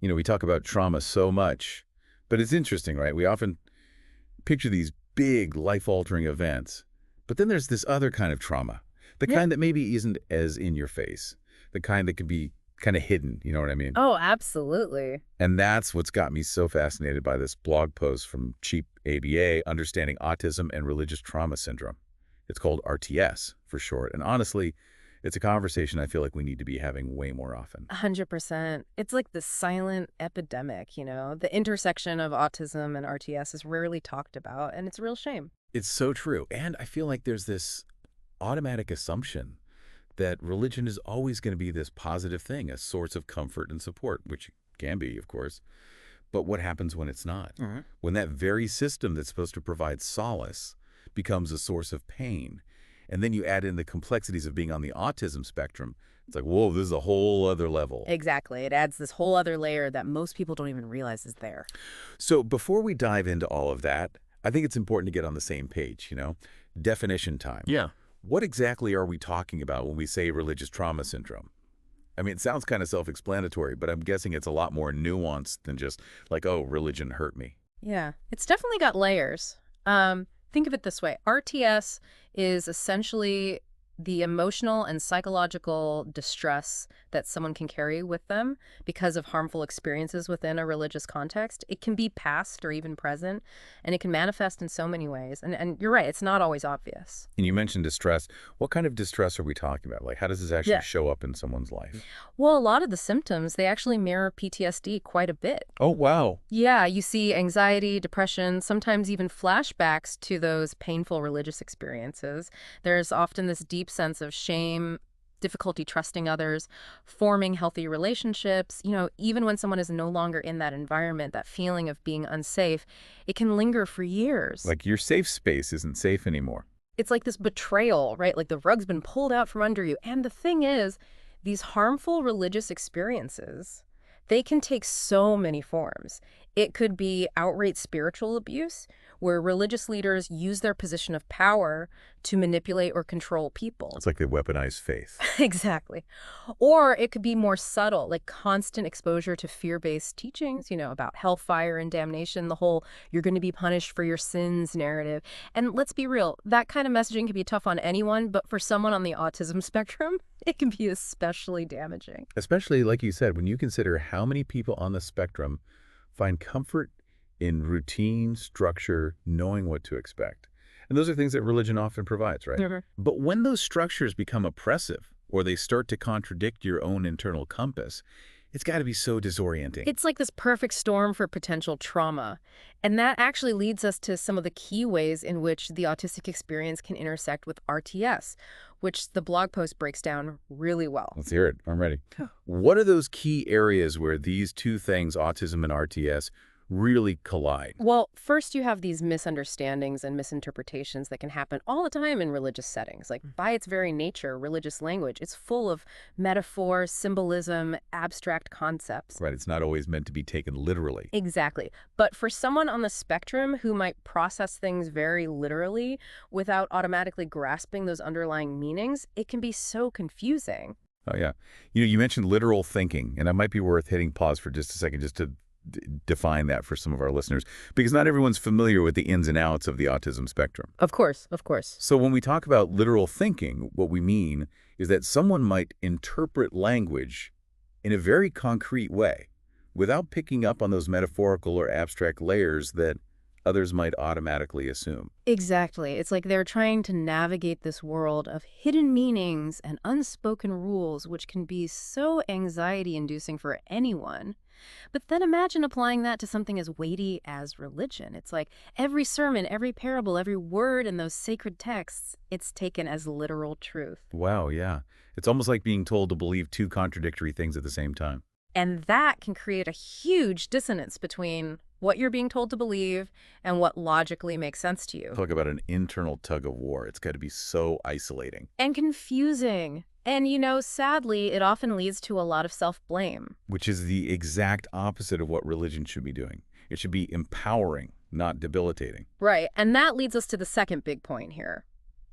We talk about trauma so much, but it's interesting, right? We often picture these big life-altering events, but then there's this other kind of trauma, the Yeah. kind that maybe isn't as in your face, the kind that can be kind of hidden, you know what I mean? Oh, absolutely. And that's what's got me so fascinated by this blog post from Cheapaba, Understanding Autism and Religious Trauma Syndrome. It's called RTS for short. And honestly, it's a conversation I feel like we need to be having way more often. 100%. It's like the silent epidemic, The intersection of autism and RTS is rarely talked about, and it's a real shame. It's so true. And I feel like there's this automatic assumption that religion is always going to be this positive thing, a source of comfort and support, which can be, of course. But what happens when it's not? Mhm. When that very system that's supposed to provide solace becomes a source of pain. And then you add in the complexities of being on the autism spectrum. It's like, whoa, this is a whole other level. Exactly. It adds this whole other layer that most people don't even realize is there. So before we dive into all of that, I think it's important to get on the same page, Definition time. Yeah. What exactly are we talking about when we say religious trauma syndrome? I mean, it sounds kind of self-explanatory, but I'm guessing it's a lot more nuanced than just like, oh, religion hurt me. Yeah. It's definitely got layers. Think of it this way. RTS is essentially the emotional and psychological distress that someone can carry with them because of harmful experiences within a religious context. It can be past or even present, and it can manifest in so many ways. And you're right, it's not always obvious. And you mentioned distress. What kind of distress are we talking about? Like, how does this actually show up in someone's life? Well, a lot of the symptoms, they actually mirror PTSD quite a bit. Oh, wow. Yeah, you see anxiety, depression, sometimes even flashbacks to those painful religious experiences. There's often this deep sense of shame, difficulty trusting others, forming healthy relationships. Even when someone is no longer in that environment, that feeling of being unsafe, it can linger for years. Like your safe space isn't safe anymore. It's like this betrayal, right? Like the rug's been pulled out from under you. And the thing is, these harmful religious experiences, they can take so many forms. It could be outright spiritual abuse, where religious leaders use their position of power to manipulate or control people. It's like they weaponize faith. Exactly. Or it could be more subtle, like constant exposure to fear-based teachings, about hellfire and damnation, the whole you're going to be punished for your sins narrative. And let's be real, that kind of messaging can be tough on anyone, but for someone on the autism spectrum, it can be especially damaging. Especially, like you said, when you consider how many people on the spectrum find comfort in routine, structure, knowing what to expect. And those are things that religion often provides, right? Mhm. But when those structures become oppressive or they start to contradict your own internal compass, it's got to be so disorienting. It's like this perfect storm for potential trauma. And that actually leads us to some of the key ways in which the autistic experience can intersect with RTS, which the blog post breaks down really well. Let's hear it. I'm ready. What are those key areas where these two things, autism and RTS, really collide? Well, first you have these misunderstandings and misinterpretations that can happen all the time in religious settings. Like by its very nature, religious language, it's full of metaphor, symbolism, abstract concepts. Right. It's not always meant to be taken literally. Exactly. But for someone on the spectrum who might process things very literally without automatically grasping those underlying meanings, it can be so confusing. Oh, yeah. You mentioned literal thinking, and it might be worth hitting pause for just a second just to define that for some of our listeners, because not everyone's familiar with the ins and outs of the autism spectrum. Of course, of course. So when we talk about literal thinking, what we mean is that someone might interpret language in a very concrete way without picking up on those metaphorical or abstract layers that others might automatically assume. Exactly. It's like they're trying to navigate this world of hidden meanings and unspoken rules, which can be so anxiety-inducing for anyone. But then imagine applying that to something as weighty as religion. It's like every sermon, every parable, every word in those sacred texts, it's taken as literal truth. Wow, yeah. It's almost like being told to believe two contradictory things at the same time. And that can create a huge dissonance between what you're being told to believe and what logically makes sense to you. Talk about an internal tug of war. It's got to be so isolating. And confusing. And, sadly, it often leads to a lot of self-blame. Which is the exact opposite of what religion should be doing. It should be empowering, not debilitating. Right. And that leads us to the second big point here.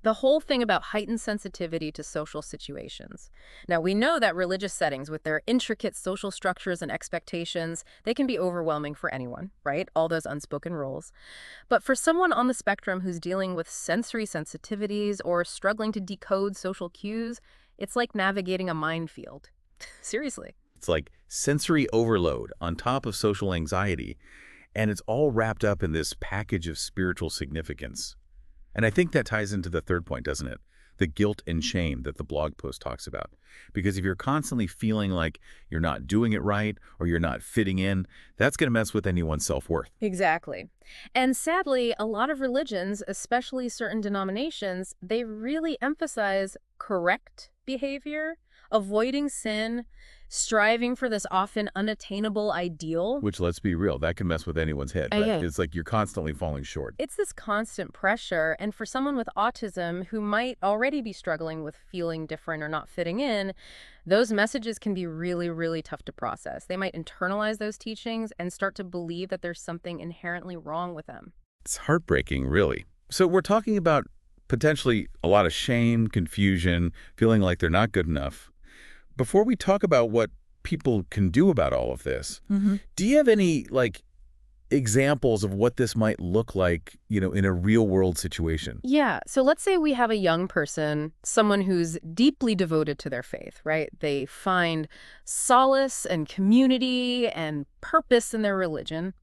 The whole thing about heightened sensitivity to social situations. Now, we know that religious settings with their intricate social structures and expectations, they can be overwhelming for anyone, right? All those unspoken rules. But for someone on the spectrum who's dealing with sensory sensitivities or struggling to decode social cues, it's like navigating a minefield. Seriously. It's like sensory overload on top of social anxiety, and it's all wrapped up in this package of spiritual significance. And I think that ties into the third point, doesn't it? The guilt and shame that the blog post talks about. Because if you're constantly feeling like you're not doing it right or you're not fitting in, that's going to mess with anyone's self-worth. Exactly. And sadly, a lot of religions, especially certain denominations, they really emphasize correct behavior, avoiding sin, striving for this often unattainable ideal. Which, let's be real, that can mess with anyone's head. Right? Yeah. It's like you're constantly falling short. It's this constant pressure, and for someone with autism who might already be struggling with feeling different or not fitting in, those messages can be really, really tough to process. They might internalize those teachings and start to believe that there's something inherently wrong with them. It's heartbreaking, really. So we're talking about potentially a lot of shame, confusion, feeling like they're not good enough. Before we talk about what people can do about all of this, do you have any, examples of what this might look like, in a real-world situation? Yeah, so let's say we have a young person, someone who's deeply devoted to their faith, right? They find solace and community and purpose in their religion,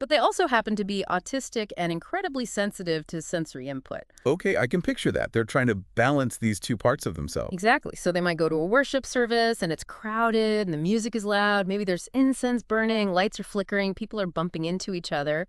but they also happen to be autistic and incredibly sensitive to sensory input. Okay, I can picture that. They're trying to balance these two parts of themselves. Exactly. So they might go to a worship service and it's crowded and the music is loud. Maybe there's incense burning, lights are flickering, people are bumping into each other.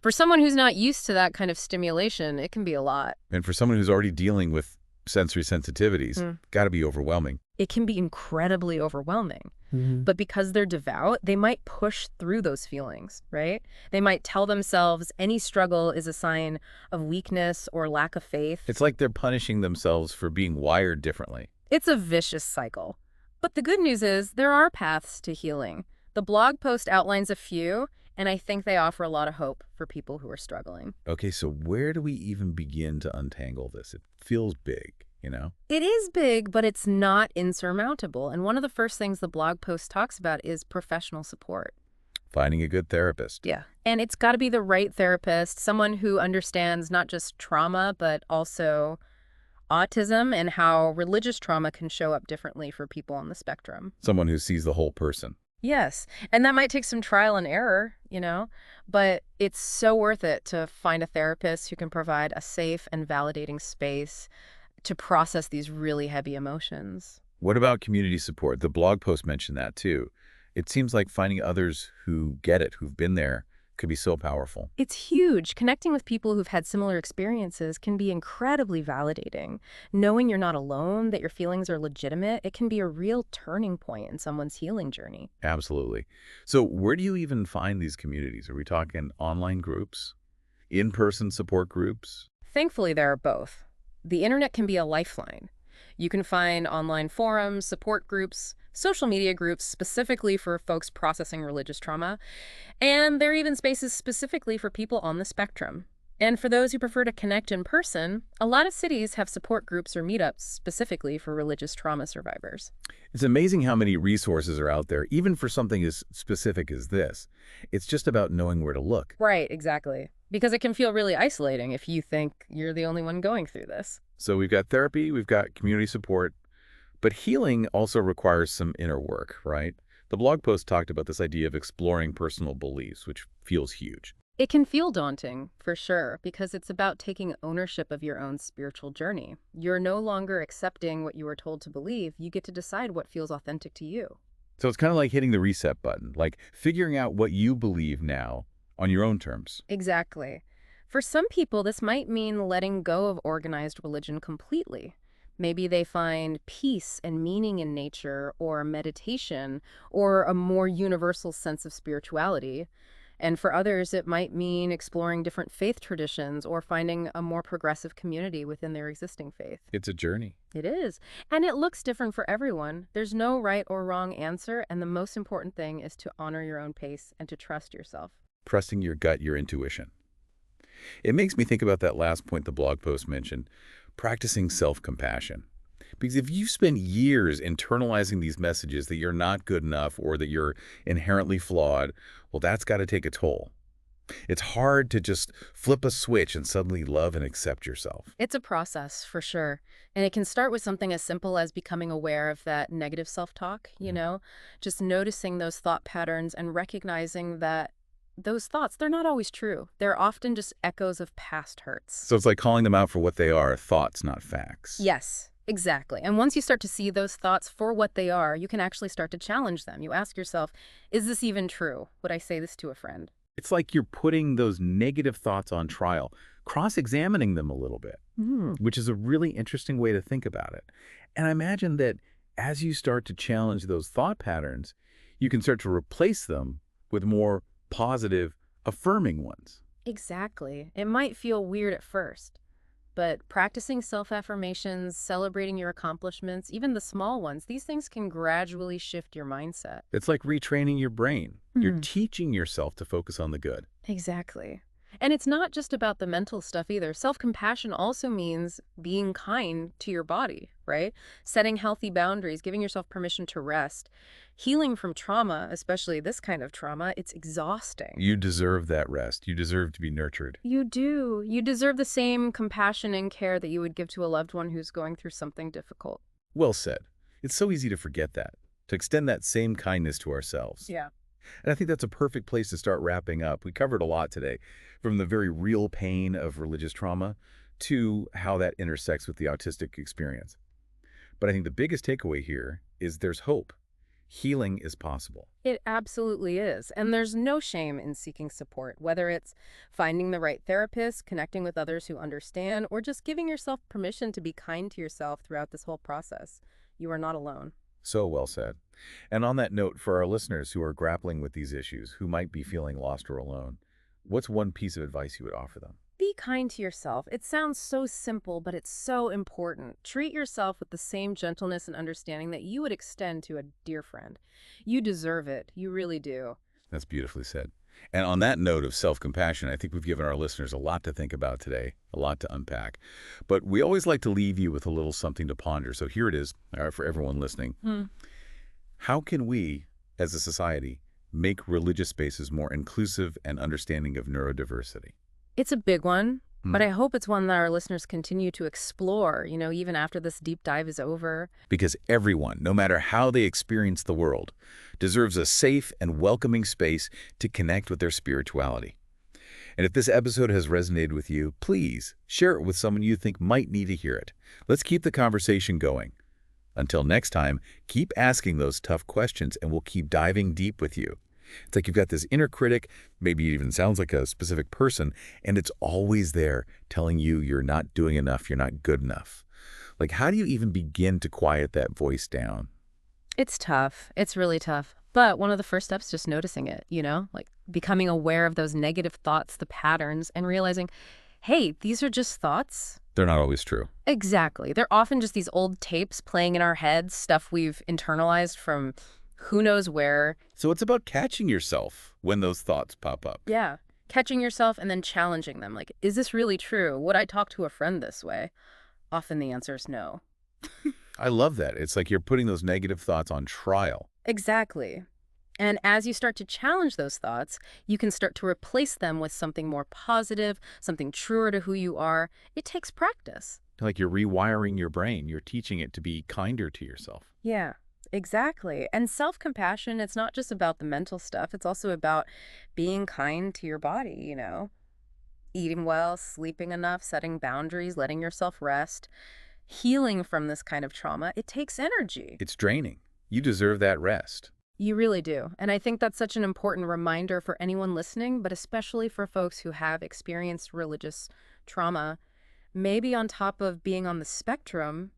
For someone who's not used to that kind of stimulation, it can be a lot. And for someone who's already dealing with sensory sensitivities, got to be overwhelming. It can be incredibly overwhelming. But because they're devout, they might push through those feelings, right? They might tell themselves any struggle is a sign of weakness or lack of faith. It's like they're punishing themselves for being wired differently. It's a vicious cycle. But the good news is there are paths to healing. The blog post outlines a few, and I think they offer a lot of hope for people who are struggling. Okay, so where do we even begin to untangle this? It feels big. It is big, but it's not insurmountable. And one of the first things the blog post talks about is professional support. Finding a good therapist. Yeah. And it's got to be the right therapist, someone who understands not just trauma, but also autism and how religious trauma can show up differently for people on the spectrum. Someone who sees the whole person. Yes. And that might take some trial and error, but it's so worth it to find a therapist who can provide a safe and validating space to process these really heavy emotions. What about community support? The blog post mentioned that too. It seems like finding others who get it, who've been there, could be so powerful. It's huge. Connecting with people who've had similar experiences can be incredibly validating. Knowing you're not alone, that your feelings are legitimate, it can be a real turning point in someone's healing journey. Absolutely. So where do you even find these communities? Are we talking online groups, in-person support groups? Thankfully, there are both. The internet can be a lifeline. You can find online forums, support groups, social media groups specifically for folks processing religious trauma, and there are even spaces specifically for people on the spectrum. And for those who prefer to connect in person, a lot of cities have support groups or meetups specifically for religious trauma survivors. It's amazing how many resources are out there, even for something as specific as this. It's just about knowing where to look. Right, exactly. Because it can feel really isolating if you think you're the only one going through this. So we've got therapy, we've got community support, but healing also requires some inner work, right? The blog post talked about this idea of exploring personal beliefs, which feels huge. It can feel daunting, for sure, because it's about taking ownership of your own spiritual journey. You're no longer accepting what you were told to believe. You get to decide what feels authentic to you. So it's kind of like hitting the reset button, like figuring out what you believe now on your own terms. Exactly. For some people, this might mean letting go of organized religion completely. Maybe they find peace and meaning in nature or meditation or a more universal sense of spirituality. And for others, it might mean exploring different faith traditions or finding a more progressive community within their existing faith. It's a journey. It is. And it looks different for everyone. There's no right or wrong answer. And the most important thing is to honor your own pace and to trust yourself. Trusting your gut, your intuition. It makes me think about that last point the blog post mentioned. practicing self-compassion. Because if you spend years internalizing these messages that you're not good enough or that you're inherently flawed, well, that's got to take a toll. It's hard to just flip a switch and suddenly love and accept yourself. It's a process, for sure. And it can start with something as simple as becoming aware of that negative self-talk, just noticing those thought patterns and recognizing that those thoughts, they're not always true. They're often just echoes of past hurts. So it's like calling them out for what they are, thoughts, not facts. Yes, exactly. And once you start to see those thoughts for what they are, you can actually start to challenge them. You ask yourself, is this even true? Would I say this to a friend? It's like you're putting those negative thoughts on trial, cross-examining them a little bit, which is a really interesting way to think about it. And I imagine that as you start to challenge those thought patterns, you can start to replace them with more positive, affirming ones. Exactly. It might feel weird at first, but practicing self-affirmations, celebrating your accomplishments, even the small ones, these things can gradually shift your mindset. It's like retraining your brain. You're teaching yourself to focus on the good. Exactly. And it's not just about the mental stuff either. Self-compassion also means being kind to your body, right? Setting healthy boundaries, giving yourself permission to rest. Healing from trauma, especially this kind of trauma, it's exhausting. You deserve that rest. You deserve to be nurtured. You do. You deserve the same compassion and care that you would give to a loved one who's going through something difficult. Well said. It's so easy to forget that, to extend that same kindness to ourselves. Yeah. And I think that's a perfect place to start wrapping up. We covered a lot today, from the very real pain of religious trauma to how that intersects with the autistic experience. But I think the biggest takeaway here is there's hope. Healing is possible. It absolutely is. And there's no shame in seeking support, whether it's finding the right therapist, connecting with others who understand, or just giving yourself permission to be kind to yourself throughout this whole process. You are not alone. So well said. And on that note, for our listeners who are grappling with these issues, who might be feeling lost or alone, what's one piece of advice you would offer them? Be kind to yourself. It sounds so simple, but it's so important. Treat yourself with the same gentleness and understanding that you would extend to a dear friend. You deserve it. You really do. That's beautifully said. And on that note of self-compassion, I think we've given our listeners a lot to think about today, a lot to unpack. But we always like to leave you with a little something to ponder. So here it is, for everyone listening. How can we, as a society, make religious spaces more inclusive and understanding of neurodiversity? It's a big one, but I hope it's one that our listeners continue to explore, even after this deep dive is over. Because everyone, no matter how they experience the world, deserves a safe and welcoming space to connect with their spirituality. And if this episode has resonated with you, please share it with someone you think might need to hear it. Let's keep the conversation going. Until next time, keep asking those tough questions and we'll keep diving deep with you. It's like you've got this inner critic, maybe it even sounds like a specific person, and it's always there telling you you're not doing enough, you're not good enough. Like, how do you even begin to quiet that voice down? It's tough. It's really tough. But one of the first steps is just noticing it, like becoming aware of those negative thoughts, the patterns, and realizing, hey, these are just thoughts. They're not always true. Exactly. They're often just these old tapes playing in our heads, stuff we've internalized from who knows where. So it's about catching yourself when those thoughts pop up. Yeah. Catching yourself and then challenging them. Like, is this really true? Would I talk to a friend this way? Often the answer is no. I love that. It's like you're putting those negative thoughts on trial. Exactly. And as you start to challenge those thoughts, you can start to replace them with something more positive, something truer to who you are. It takes practice. Like you're rewiring your brain. You're teaching it to be kinder to yourself. Yeah. Exactly. And self-compassion, it's not just about the mental stuff. It's also about being kind to your body, eating well, sleeping enough, setting boundaries, letting yourself rest. Healing from this kind of trauma, it takes energy. It's draining. You deserve that rest. You really do. And I think that's such an important reminder for anyone listening, but especially for folks who have experienced religious trauma. Maybe on top of being on the spectrum,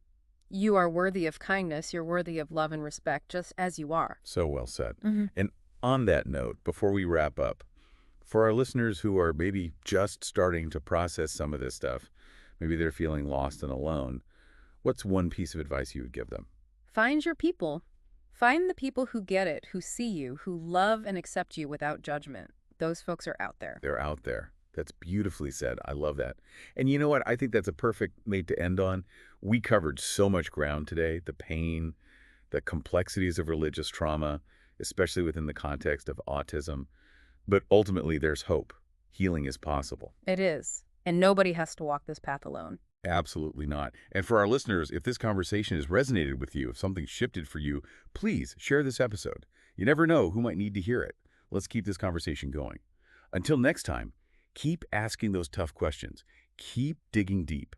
you are worthy of kindness, you're worthy of love and respect, just as you are. So well said. And on that note, before we wrap up, for our listeners who are maybe just starting to process some of this stuff, maybe they're feeling lost and alone, what's one piece of advice you would give them? Find your people. Find the people who get it, who see you, who love and accept you without judgment. Those folks are out there. They're out there. That's beautifully said. I love that. And you know what? I think that's a perfect note to end on. We covered so much ground today, the pain, the complexities of religious trauma, especially within the context of autism. But ultimately, there's hope. Healing is possible. It is. And nobody has to walk this path alone. Absolutely not. And for our listeners, if this conversation has resonated with you, if something shifted for you, please share this episode. You never know who might need to hear it. Let's keep this conversation going. Until next time, keep asking those tough questions. Keep digging deep.